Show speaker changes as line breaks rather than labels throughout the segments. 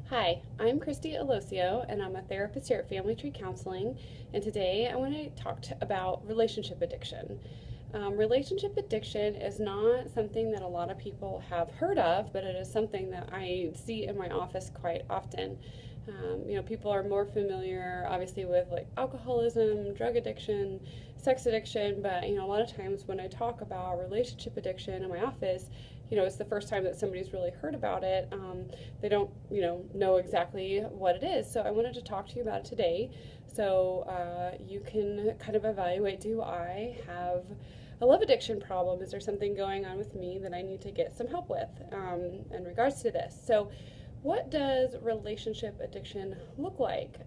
Hi, I'm Christy Alosio, and I'm a therapist here at Family Tree Counseling. And today I want to talk about relationship addiction. Relationship addiction is not something that a lot of people have heard of, but it is something that I see in my office quite often. People are more familiar, obviously, with like alcoholism, drug addiction, sex addiction, but a lot of times when I talk about relationship addiction in my office, it's the first time that somebody's really heard about it. They don't, know exactly what it is. So I wanted to talk to you about it today, so you can kind of evaluate: do I have a love addiction problem? Is there something going on with me that I need to get some help with in regards to this? So what does relationship addiction look like?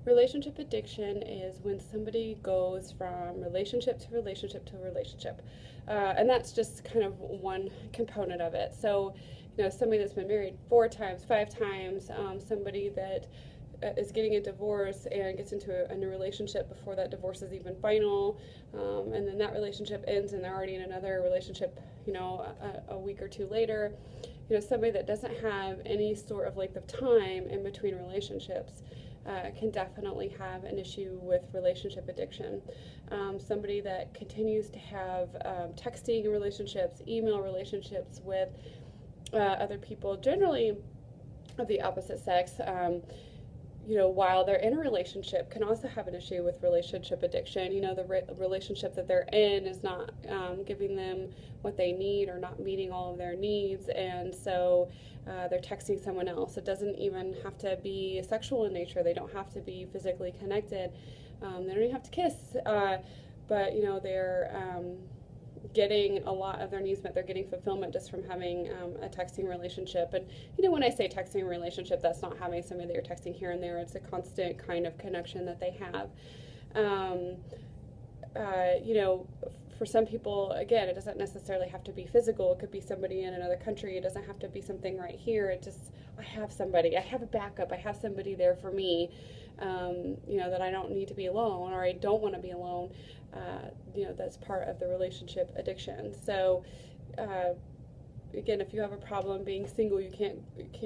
Relationship addiction is when somebody goes from relationship to relationship to relationship. And that's just kind of one component of it. So, somebody that's been married 4 times, 5 times, somebody that is getting a divorce and gets into a new relationship before that divorce is even final, and then that relationship ends and they're already in another relationship, a week or two later. Somebody that doesn't have any sort of length of time in between relationships can definitely have an issue with relationship addiction. Somebody that continues to have texting relationships, email relationships with other people, generally of the opposite sex, while they're in a relationship, can also have an issue with relationship addiction. The relationship that they're in is not giving them what they need or not meeting all of their needs, and so they're texting someone else. It doesn't even have to be sexual in nature. They don't have to be physically connected. They don't even have to kiss, but they're getting a lot of their needs met. They're getting fulfillment just from having a texting relationship. And when I say texting relationship, that's not having somebody that you're texting here and there. It's a constant kind of connection that they have. For some people, again, it doesn't necessarily have to be physical. It could be somebody in another country. It doesn't have to be something right here. It just, I have somebody, I have a backup, I have somebody there for me, that I don't need to be alone, or I don't want to be alone. That's part of the relationship addiction. So, again, if you have a problem being single, you can't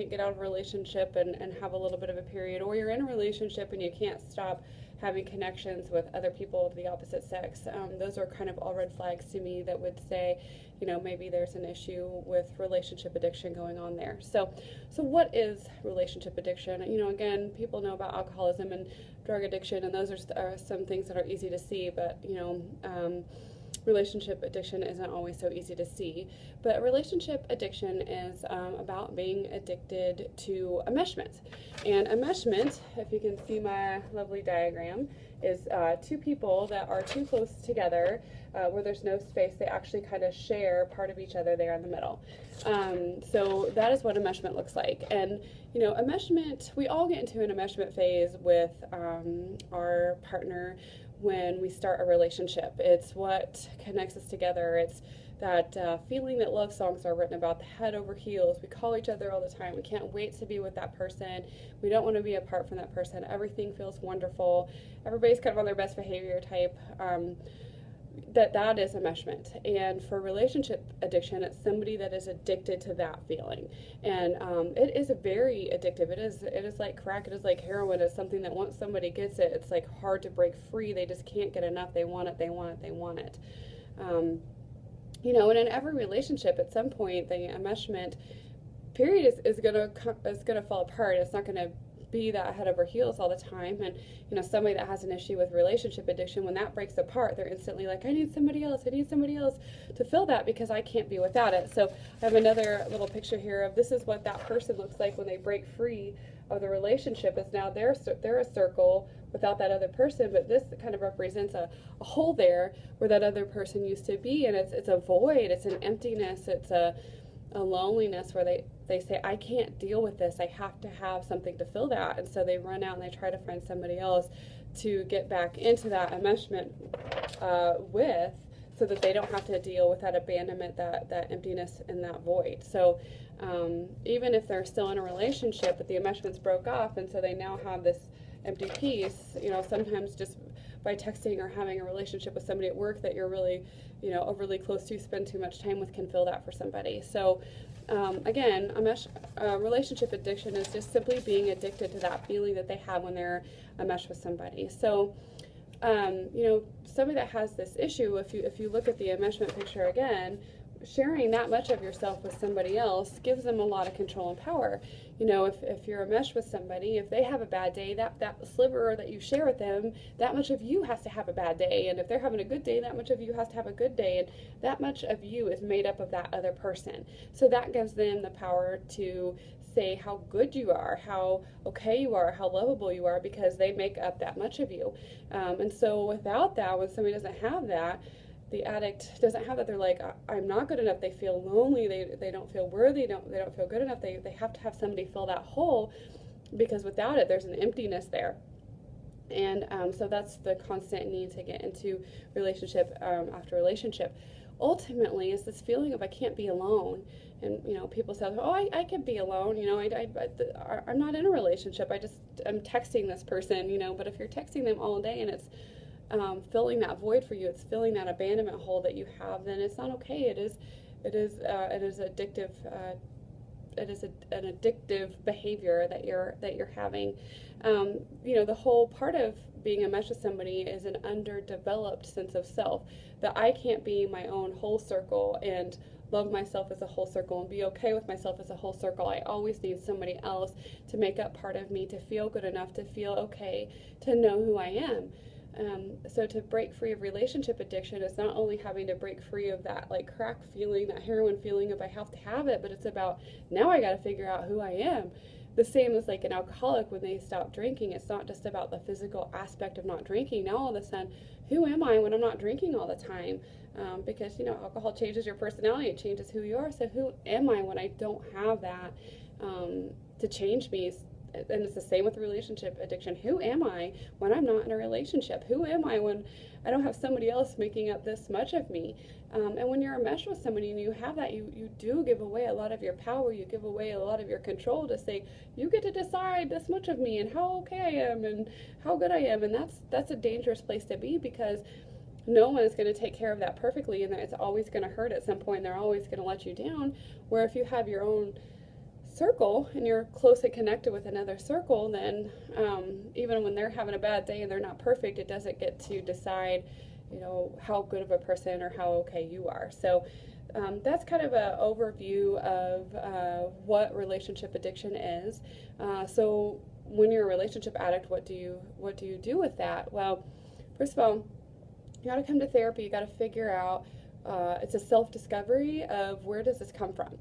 get out of a relationship and have a little bit of a period, or you're in a relationship and you can't stop having connections with other people of the opposite sex. Those are kind of all red flags to me that would say, maybe there's an issue with relationship addiction going on there. So what is relationship addiction? Again, people know about alcoholism and drug addiction, and those are some things that are easy to see, but relationship addiction isn't always so easy to see. But relationship addiction is about being addicted to enmeshment. And enmeshment, if you can see my lovely diagram, is two people that are too close together, where there's no space. They actually kind of share part of each other there in the middle. So that is what enmeshment looks like. And enmeshment, we all get into an enmeshment phase with our partner when we start a relationship. It's what connects us together. It's that feeling that love songs are written about, the head over heels. We call each other all the time. We can't wait to be with that person. We don't want to be apart from that person. Everything feels wonderful. Everybody's kind of on their best behavior type. That is enmeshment. And for relationship addiction, it's somebody that is addicted to that feeling. And it is very addictive. It is like crack. It is like heroin. It's something that once somebody gets it, it's like hard to break free. They just can't get enough. They want it, they want it, they want it. And in every relationship, at some point, the enmeshment period is gonna fall apart. It's not gonna be that head over heels all the time. And somebody that has an issue with relationship addiction, when that breaks apart, they're instantly like, I need somebody else to fill that because I can't be without it. So I have another little picture here of this is what that person looks like when they break free of the relationship. Is now they're a circle without that other person, but this kind of represents a hole there where that other person used to be, and it's a void, it's an emptiness, it's a loneliness where they say, I can't deal with this, I have to have something to fill that. And so they run out and they try to find somebody else to get back into that enmeshment with, so that they don't have to deal with that abandonment, that emptiness and that void. So even if they're still in a relationship, but the enmeshments broke off, and so they now have this empty piece, sometimes just by texting or having a relationship with somebody at work that you're really, overly close to, spend too much time with, can fill that for somebody. So again, relationship addiction is just simply being addicted to that feeling that they have when they're enmeshed with somebody. So somebody that has this issue, if you look at the enmeshment picture again, sharing that much of yourself with somebody else gives them a lot of control and power. If you're enmeshed with somebody, if they have a bad day, that sliver that you share with them, that much of you has to have a bad day. And if they're having a good day, that much of you has to have a good day. And that much of you is made up of that other person. So that gives them the power to say how good you are, how okay you are, how lovable you are, because they make up that much of you. And so without that, when somebody doesn't have that, the addict doesn't have that, they're like, I'm not good enough, they feel lonely, they don't feel worthy, they don't feel good enough, they have to have somebody fill that hole, because without it, there's an emptiness there. And so that's the constant need to get into relationship after relationship. Ultimately, is this feeling of I can't be alone. And people say, oh, I can be alone, I'm not in a relationship, I'm texting this person, but if you're texting them all day and it's filling that void for you, it's filling that abandonment hole that you have, then it's not okay. It is addictive. It is an addictive behavior that you're having. The whole part of being enmeshed with somebody is an underdeveloped sense of self, that I can't be my own whole circle and love myself as a whole circle and be okay with myself as a whole circle. I always need somebody else to make up part of me, to feel good enough, to feel okay, to know who I am. So to break free of relationship addiction is not only having to break free of that like crack feeling, that heroin feeling of I have to have it, but it's about now I got to figure out who I am. The same as like an alcoholic when they stop drinking. It's not just about the physical aspect of not drinking. Now all of a sudden, who am I when I'm not drinking all the time? Because alcohol changes your personality, it changes who you are. So who am I when I don't have that to change me? And it's the same with relationship addiction. Who am I when I'm not in a relationship? Who am I when I don't have somebody else making up this much of me? And when you're enmeshed with somebody and you have that, you do give away a lot of your power. You give away a lot of your control to say, you get to decide this much of me and how okay I am and how good I am. And that's a dangerous place to be, because no one is going to take care of that perfectly, and it's always going to hurt at some point, and they're always going to let you down. Where if you have your own circle and you're closely connected with another circle, then even when they're having a bad day and they're not perfect, it doesn't get to decide how good of a person or how okay you are. So that's kind of an overview of what relationship addiction is. So when you're a relationship addict, what do you do with that? Well, first of all, you got to come to therapy. You got to figure out it's a self-discovery of where does this come from.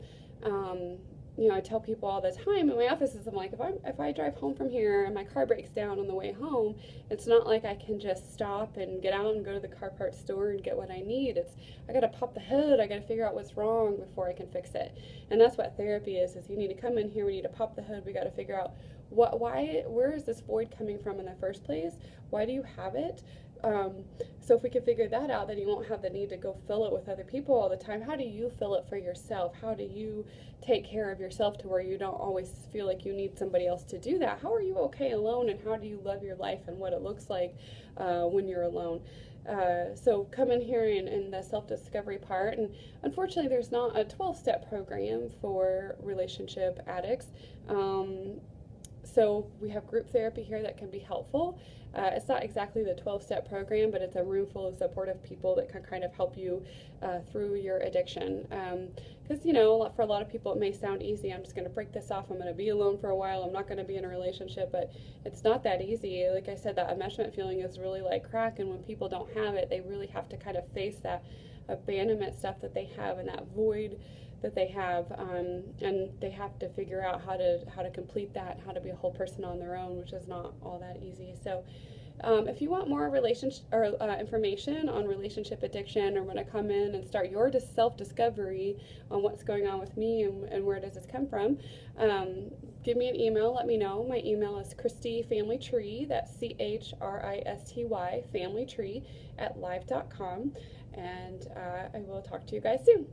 I tell people all the time in my offices, I'm like, if I drive home from here and my car breaks down on the way home, it's not like I can just stop and get out and go to the car parts store and get what I need. I got to pop the hood. I got to figure out what's wrong before I can fix it. And that's what therapy is you need to come in here, we need to pop the hood, we got to figure out where is this void coming from in the first place? Why do you have it? So if we can figure that out, then you won't have the need to go fill it with other people all the time. How do you fill it for yourself? How do you take care of yourself to where you don't always feel like you need somebody else to do that? How are you okay alone, and how do you love your life and what it looks like when you're alone? So come in here in the self-discovery part, and unfortunately there's not a 12-step program for relationship addicts. So we have group therapy here that can be helpful. It's not exactly the 12-step program, but it's a room full of supportive people that can kind of help you through your addiction. Because, for a lot of people it may sound easy. I'm just going to break this off. I'm going to be alone for a while. I'm not going to be in a relationship. But it's not that easy. Like I said, that enmeshment feeling is really like crack. And when people don't have it, they really have to kind of face that abandonment stuff that they have and that void that they have, and they have to figure out how to complete that, how to be a whole person on their own, which is not all that easy. So if you want more relationship or information on relationship addiction, or want to come in and start your self-discovery on what's going on with me and where does this come from, give me an email, let me know. My email is ChristyFamilyTree, that's CHRISTY, familytree @live.com, and I will talk to you guys soon.